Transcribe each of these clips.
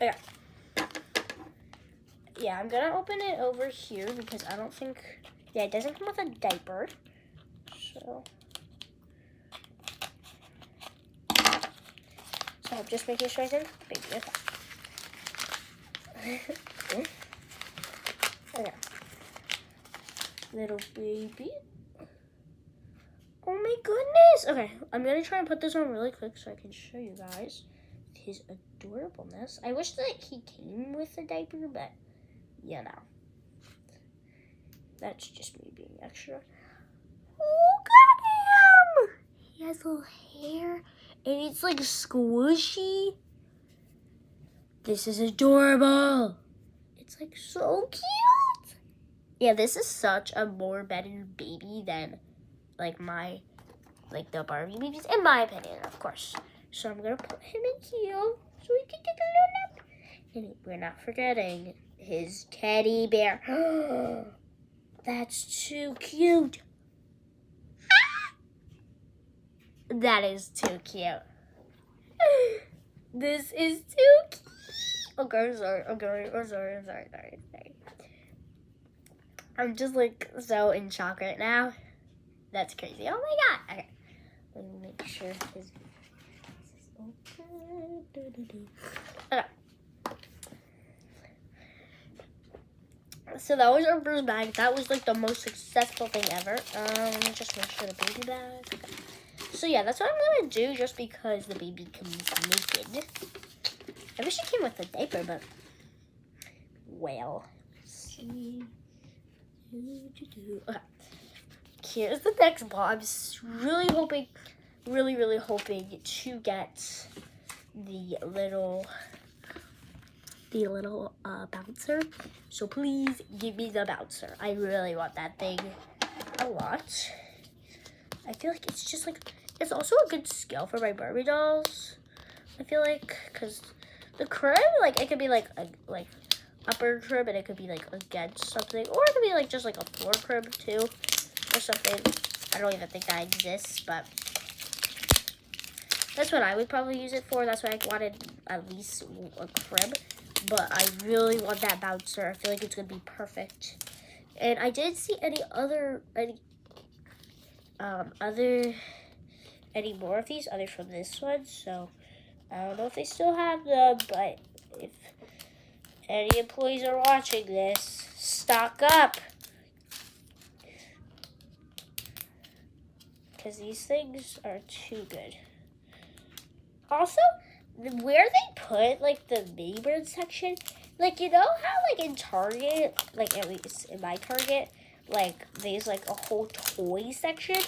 Okay. Yeah, I'm gonna open it over here because I don't think, yeah, it doesn't come with a diaper. So I'm just making sure it's in baby. Okay. Okay. Little baby. Oh my goodness. Okay, I'm gonna try and put this on really quick so I can show you guys his adorableness. I wish that he came with a diaper, but you know, that's just me being extra. Look at him! He has little hair and it's like squishy. This is adorable. It's like so cute. Yeah, this is such a more better baby than like the Barbie babies, in my opinion, of course. So I'm gonna put him in here so he can take a little nap. And we're not forgetting his teddy bear. That's too cute. That is too cute. This is too cute. Okay, I'm sorry. I'm just like so in shock right now. That's crazy. Oh my god. Okay. Let me make sure his is open. Okay. So that was our first bag. That was like the most successful thing ever. Let me just make sure the baby bag. Okay. So yeah, that's what I'm gonna do just because the baby comes naked. I wish it came with a diaper, but well, let's see. Okay. Here's the next ball. I'm really hoping to get the little bouncer. So please give me the bouncer. I really want that thing a lot. I feel like it's just like, it's also a good skill for my Barbie dolls. I feel like, because the crib, like it could be like upper crib and it could be like against something, or it could be like just like a floor crib too, or something. I don't even think that exists, but that's what I would probably use it for. That's why I wanted at least a crib, but I really want that bouncer. I feel like it's gonna be perfect. And I didn't see any more of these other from this one, so I don't know if they still have them, but if any employees are watching this, stock up. Because these things are too good. Also, where they put like the mini bird section, like you know how like in Target, like at least in my Target, like there's like a whole toy section.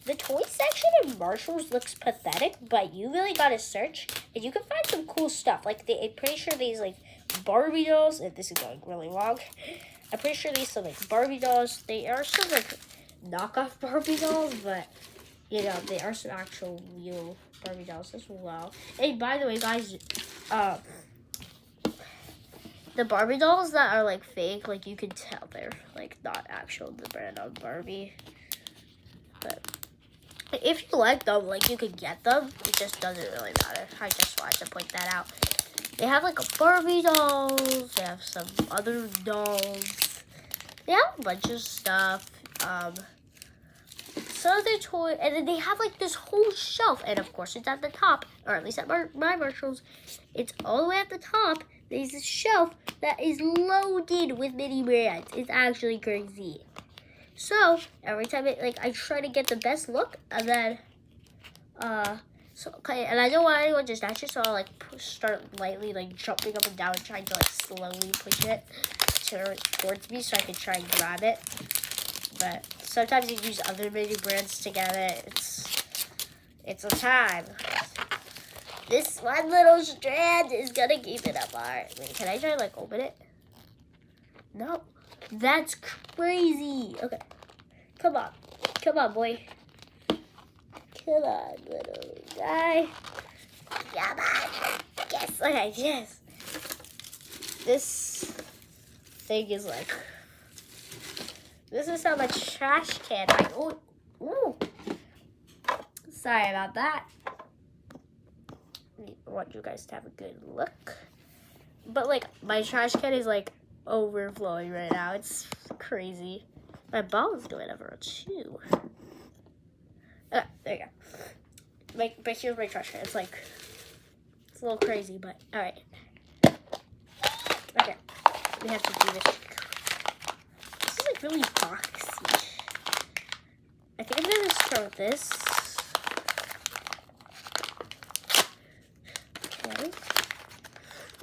The toy section in Marshalls looks pathetic, but you really gotta search and you can find some cool stuff. Like I'm pretty sure these like Barbie dolls, and this is going really long. I'm pretty sure these some like Barbie dolls. They are some like knockoff Barbie dolls, but you know they are some actual real Barbie dolls as well. Hey, by the way, guys, the Barbie dolls that are like fake, like you can tell they're like not actual the brand on Barbie. But if you like them, like you can get them. It just doesn't really matter. I just wanted to point that out. They have like a Barbie dolls. They have some other dolls. They have a bunch of stuff. Some of their toys, and then they have like this whole shelf. And of course, it's at the top, or at least at my Marshalls, it's all the way at the top. There's this shelf that is loaded with mini brands. It's actually crazy. So every time I try to get the best look, and then and I don't want anyone to snatch it, so I'll like start lightly like jumping up and down and trying to like slowly push it towards me so I can try and grab it. But sometimes you use other mini brands to get it. It's a time. This one little strand is gonna keep it apart. Wait, can I try to like open it? No. That's crazy. Okay. Come on, boy. Come on, little guy. Come on. Yes, okay, yes. This thing is like, this is how much trash can ooh. Sorry about that. I want you guys to have a good look. But like my trash can is like overflowing right now. It's crazy. My ball is going everywhere too. There you go. But here's my trash can. It's like, it's a little crazy, but all right. Okay, we have to do this. This is like really boxy. I think I'm gonna start with this. Okay.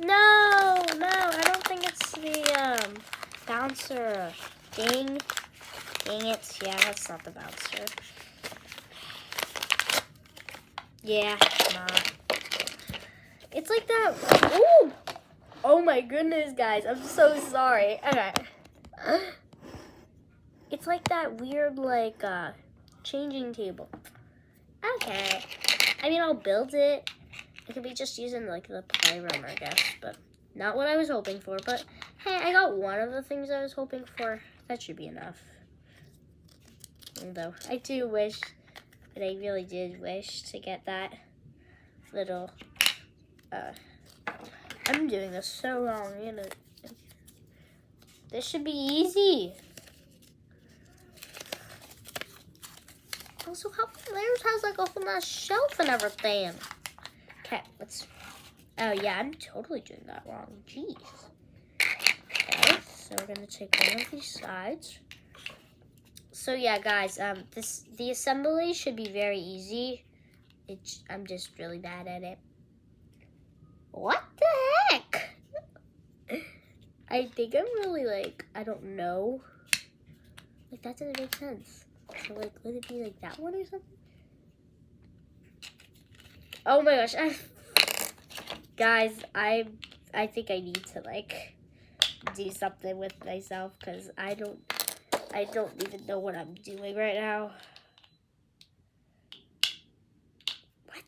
No, I don't think it's the bouncer. Dang it. Yeah, that's not the bouncer. Yeah, nah. It's like that. Ooh! Oh my goodness, guys. I'm so sorry. Okay. It's like that weird, like, changing table. Okay. I mean, I'll build it. It could be just using, like, the playroom, I guess. But not what I was hoping for. But, hey, I got one of the things I was hoping for. That should be enough. Although, I do wish, but I really did wish to get that little, I'm doing this so wrong. You know, this should be easy. Also, how come theirs has like a whole nice shelf and everything? Okay, let's. Oh yeah, I'm totally doing that wrong. Jeez. Okay, so we're gonna take one of these sides. So yeah, guys, the assembly should be very easy. I'm just really bad at it. What the heck? I think I'm really like, I don't know. Like that doesn't make sense. So like, would it be like that one or something? Oh my gosh, guys, I think I need to like do something with myself because I don't even know what I'm doing right now. What?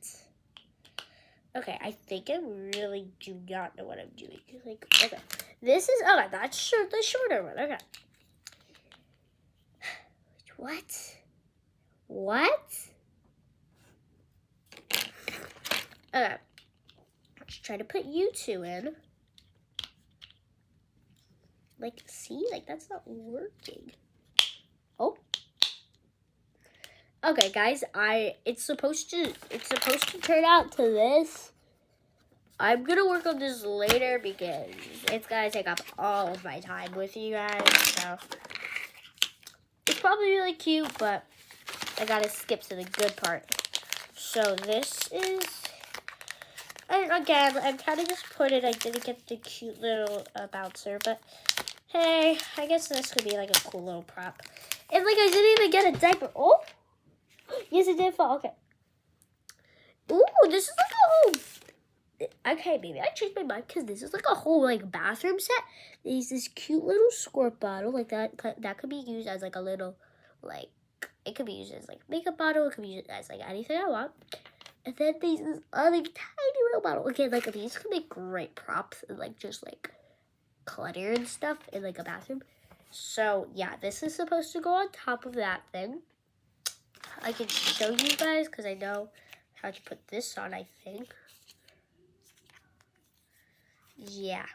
Okay, I think I really do not know what I'm doing. Like, okay, this is that's the shorter one. Okay. What? Okay. Let's try to put you two in. Like, see? Like, that's not working. Oh. Okay, guys, it's supposed to turn out to this. I'm gonna work on this later because it's gonna take up all of my time with you guys, so it's probably really cute, but I gotta skip to the good part. So this is, and again, I'm kind of just put it. I didn't get the cute little bouncer, but hey, I guess this could be like a cool little prop. And like, I didn't even get a diaper. Oh, yes, it did fall. Okay. Ooh, this is like a whole. Okay, maybe I changed my mind because this is like a whole like bathroom set. There's this cute little squirt bottle like that could be used as like a little like, it could be used as like makeup bottle. It could be used as like anything I want. And then there's this other tiny little bottle. Okay, like these could make great props and like just like clutter and stuff in like a bathroom. So yeah, this is supposed to go on top of that thing. I can show you guys because I know how to put this on, I think. Yeah,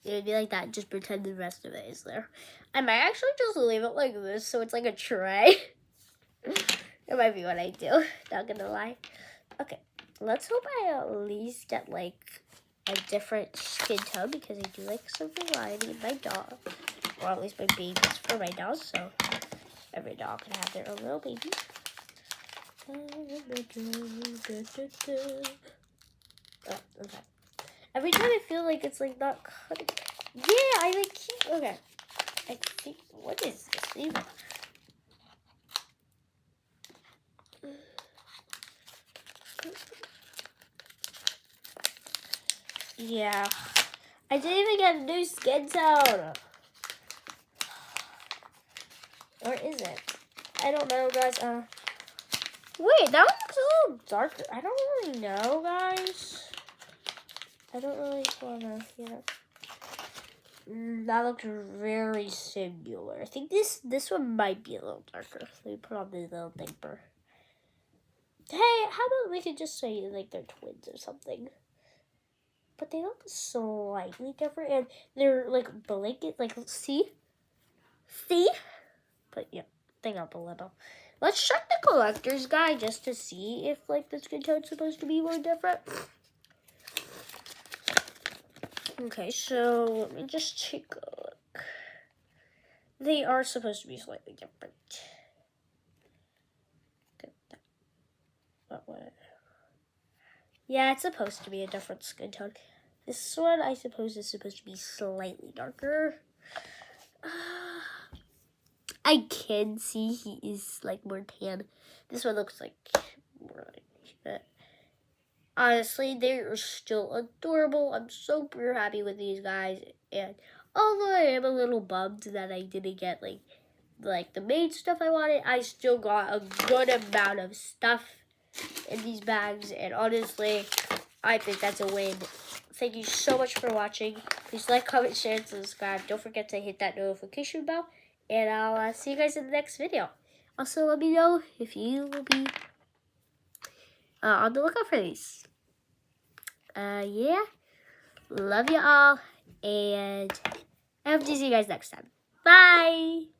it would be like that. Just pretend the rest of it is there. I might actually just leave it like this so it's like a tray. It might be what I do, not gonna lie. Okay, let's hope I at least get like a different skin tone because I do like some variety in my dog. Or at least my babies for my dog, so every dog can have their own little baby. Oh, okay. Every time I feel like it's like not cutting. Yeah, I like keep. Okay. I think. What is this even? Yeah. I didn't even get a new skin tone. Or is it? I don't know, guys. Wait, that one looks a little darker. I don't really know, guys. I don't really wanna, that looks very similar. I think this one might be a little darker. Let me put on the little paper. Hey, how about we could just say like they're twins or something? but they look slightly different, and they're like blanket. Like, see, but yeah, they got a little. Let's check the collector's guide just to see if like the skin tone's supposed to be more different. Okay, so let me just take a look. They are supposed to be slightly different. Yeah, it's supposed to be a different skin tone. This one, I suppose, is supposed to be slightly darker. I can see he is like more tan. This one looks like more like that. Honestly, they are still adorable. I'm super happy with these guys, and although I am a little bummed that I didn't get like the main stuff I wanted, I still got a good amount of stuff in these bags, and honestly, I think that's a win. Thank you so much for watching. Please like, comment, share, and subscribe. Don't forget to hit that notification bell, and I'll see you guys in the next video. Also, let me know if you will be on the lookout for these. Yeah, love you all, and I hope to see you guys next time. Bye!